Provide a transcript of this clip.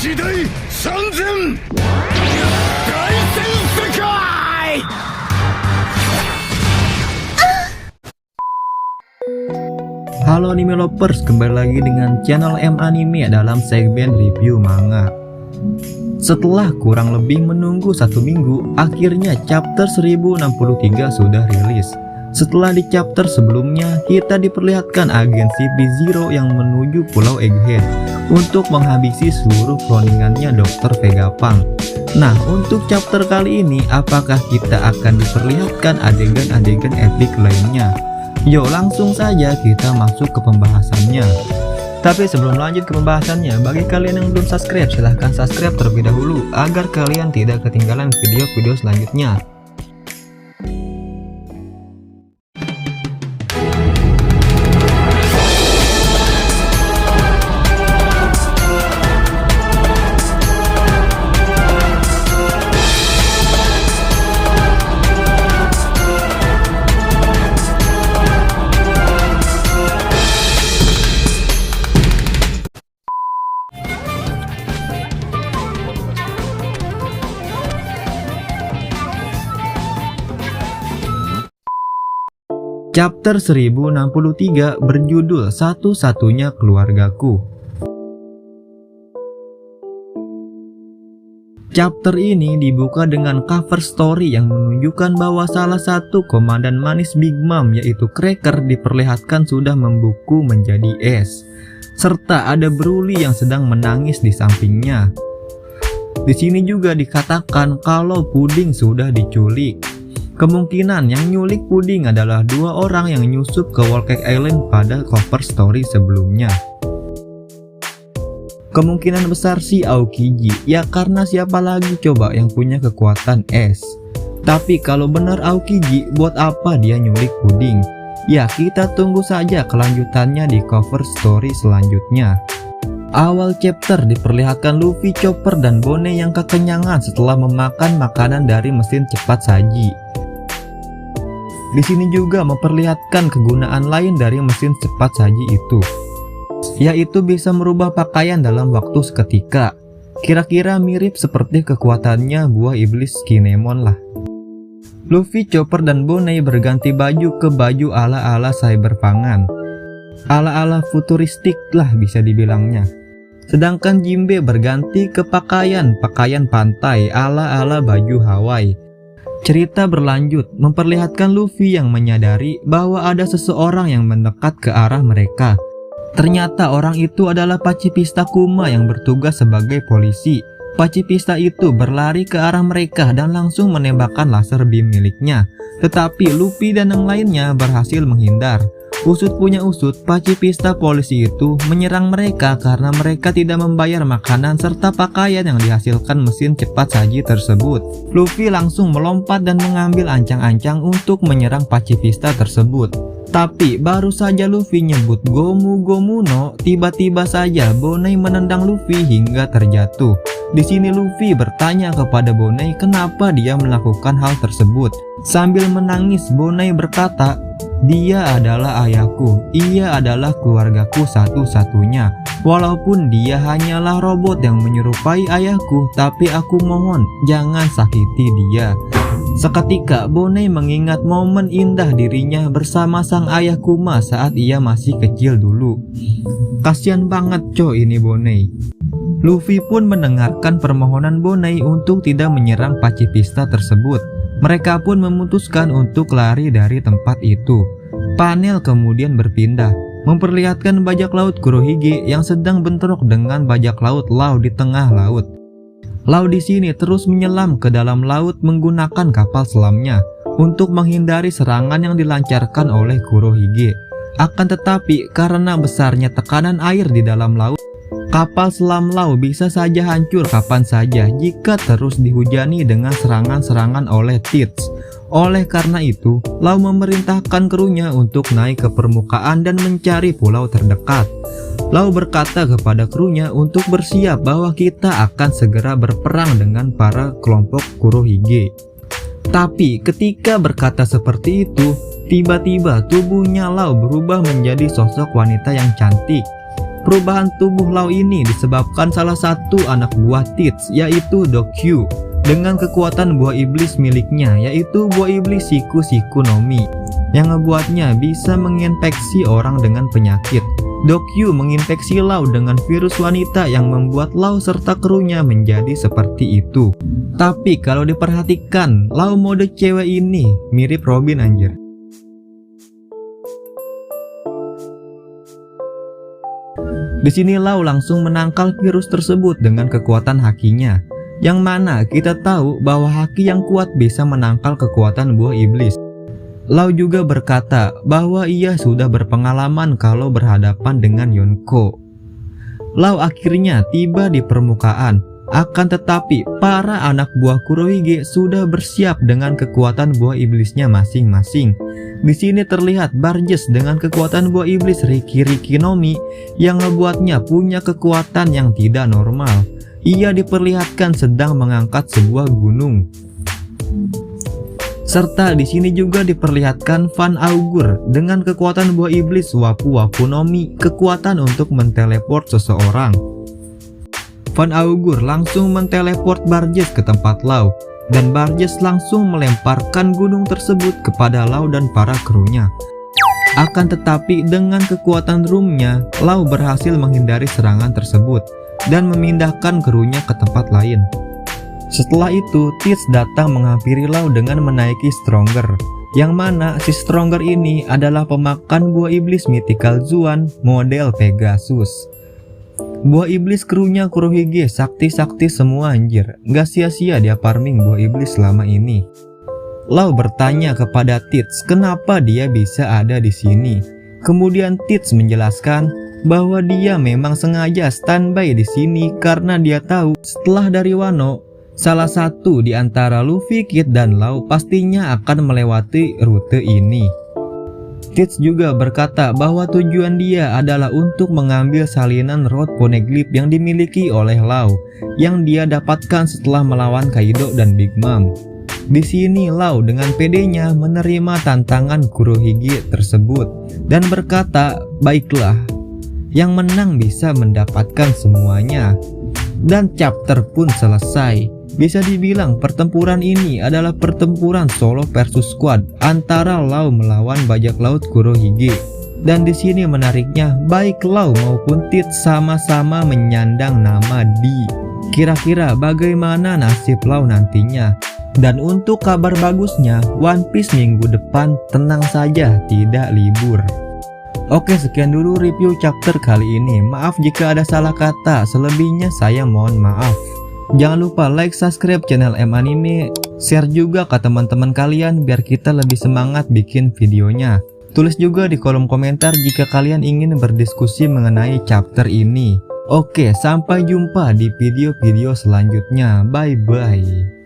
時代3000大戦世界。 Halo anime lovers, kembali lagi dengan channel M Anime dalam segmen review manga. Setelah kurang lebih menunggu 1 minggu, akhirnya chapter 1063 sudah rilis. Setelah di chapter sebelumnya, kita diperlihatkan agensi B-Zero yang menuju Pulau Egghead untuk menghabisi seluruh cloningannya Dr. Vegapunk. Nah, untuk chapter kali ini, apakah kita akan diperlihatkan adegan-adegan epic lainnya? Yuk langsung saja kita masuk ke pembahasannya. Tapi sebelum lanjut ke pembahasannya, bagi kalian yang belum subscribe, silahkan subscribe terlebih dahulu agar kalian tidak ketinggalan video-video selanjutnya. Chapter 1063 berjudul Satu-Satunya Keluargaku. Chapter ini dibuka dengan cover story yang menunjukkan bahwa salah satu komandan manis Big Mom yaitu Cracker diperlihatkan sudah membeku menjadi es, serta ada Broly yang sedang menangis di sampingnya. Di sini juga dikatakan kalau Puding sudah diculik. Kemungkinan yang nyulik Puding adalah 2 orang yang nyusup ke Whole Cake Island pada cover story sebelumnya. Kemungkinan besar si Aokiji, ya karena siapa lagi coba yang punya kekuatan es. Tapi kalau benar Aokiji, buat apa dia nyulik Puding? Ya kita tunggu saja kelanjutannya di cover story selanjutnya. Awal chapter diperlihatkan Luffy, Chopper, dan Bonnie yang kekenyangan setelah memakan makanan dari mesin cepat saji. Di sini juga memperlihatkan kegunaan lain dari mesin cepat saji itu, yaitu bisa merubah pakaian dalam waktu seketika. Kira-kira mirip seperti kekuatannya buah iblis Kinemon lah. Luffy, Chopper, dan Bonnie berganti baju ke baju ala-ala cyberpunkan, ala-ala futuristik lah bisa dibilangnya. Sedangkan Jinbe berganti ke pakaian pantai ala-ala baju Hawaii. Cerita berlanjut memperlihatkan Luffy yang menyadari bahwa ada seseorang yang mendekat ke arah mereka. Ternyata orang itu adalah Pacifista Kuma yang bertugas sebagai polisi. Pacifista itu berlari ke arah mereka dan langsung menembakkan laser beam miliknya. Tetapi Luffy dan yang lainnya berhasil menghindar. Usut punya usut, Pacifista polisi itu menyerang mereka karena mereka tidak membayar makanan serta pakaian yang dihasilkan mesin cepat saji tersebut. Luffy langsung melompat dan mengambil ancang-ancang untuk menyerang Pacifista tersebut. Tapi baru saja Luffy nyebut Gomu Gomu no, tiba-tiba saja Bonnie menendang Luffy hingga terjatuh. Di sini Luffy bertanya kepada Bonnie kenapa dia melakukan hal tersebut. Sambil menangis, Bonnie berkata, "Dia adalah ayahku, ia adalah keluargaku satu-satunya. Walaupun dia hanyalah robot yang menyerupai ayahku, tapi aku mohon jangan sakiti dia." Seketika Bonnie mengingat momen indah dirinya bersama sang ayah Kuma saat ia masih kecil dulu. Kasian banget coy ini Bonnie. Luffy pun mendengarkan permohonan Bonnie untuk tidak menyerang Pacifista tersebut. Mereka pun memutuskan untuk lari dari tempat itu. Panel kemudian berpindah, memperlihatkan bajak laut Kurohige yang sedang bentrok dengan bajak laut Law di tengah laut. Law di sini terus menyelam ke dalam laut menggunakan kapal selamnya untuk menghindari serangan yang dilancarkan oleh Kurohige. Akan tetapi karena besarnya tekanan air di dalam laut, kapal selam Law bisa saja hancur kapan saja jika terus dihujani dengan serangan-serangan oleh Teeth. Oleh karena itu, Law memerintahkan krunya untuk naik ke permukaan dan mencari pulau terdekat. Law berkata kepada krunya untuk bersiap bahwa kita akan segera berperang dengan para kelompok Kurohige. Tapi ketika berkata seperti itu, tiba-tiba tubuhnya Law berubah menjadi sosok wanita yang cantik. Perubahan tubuh Lau ini disebabkan salah satu anak buah Teach, yaitu Dokyu, dengan kekuatan buah iblis miliknya, yaitu buah iblis Shiku no Mi, yang ngebuatnya bisa menginfeksi orang dengan penyakit. Dokyu menginfeksi Lau dengan virus wanita yang membuat Lau serta krunya menjadi seperti itu. Tapi kalau diperhatikan, Lau mode cewek ini mirip Robin anjir. Di sini Lau langsung menangkal virus tersebut dengan kekuatan hakinya, yang mana kita tahu bahwa haki yang kuat bisa menangkal kekuatan buah iblis. Lau juga berkata bahwa ia sudah berpengalaman kalau berhadapan dengan Yonko. Lau akhirnya tiba di permukaan, akan tetapi para anak buah Kurohige sudah bersiap dengan kekuatan buah iblisnya masing-masing. Di sini terlihat Barges dengan kekuatan buah iblis Riki no Mi yang ngebuatnya punya kekuatan yang tidak normal. Ia diperlihatkan sedang mengangkat sebuah gunung. Serta di sini juga diperlihatkan Van Augur dengan kekuatan buah iblis Wapu no Mi, kekuatan untuk menteleport seseorang. Van Augur langsung menteleport Barges ke tempat Lau, dan Barges langsung melemparkan gunung tersebut kepada Lau dan para krunya. Akan tetapi dengan kekuatan roomnya, Lau berhasil menghindari serangan tersebut dan memindahkan krunya ke tempat lain. Setelah itu, Teach datang menghampiri Lau dengan menaiki Stronger, yang mana si Stronger ini adalah pemakan buah iblis Mythical Zuan model Pegasus. Buah iblis krunya Kurohige sakti-sakti semua anjir, gak sia-sia dia farming buah iblis selama ini. Lau bertanya kepada Teach kenapa dia bisa ada di sini. Kemudian Teach menjelaskan bahwa dia memang sengaja standby di sini karena dia tahu setelah dari Wano, salah satu di antara Luffy, Kid, dan Lau pastinya akan melewati rute ini. Teach juga berkata bahwa tujuan dia adalah untuk mengambil salinan Road Poneglyph yang dimiliki oleh Lau, yang dia dapatkan setelah melawan Kaido dan Big Mom. Di sini Lau dengan pedenya menerima tantangan Kurohige tersebut dan berkata, baiklah, yang menang bisa mendapatkan semuanya. Dan chapter pun selesai. Bisa dibilang pertempuran ini adalah pertempuran solo versus squad antara Lau melawan bajak laut Kurohige. Dan di sini menariknya, baik Lau maupun Teach sama-sama menyandang nama D. Kira-kira bagaimana nasib Lau nantinya? Dan untuk kabar bagusnya, One Piece minggu depan tenang saja tidak libur. Oke, sekian dulu review chapter kali ini. Maaf jika ada salah kata, selebihnya saya mohon maaf. Jangan lupa like, subscribe channel M Anime, share juga ke teman-teman kalian biar kita lebih semangat bikin videonya. Tulis juga di kolom komentar jika kalian ingin berdiskusi mengenai chapter ini. Oke, sampai jumpa di video-video selanjutnya. Bye-bye.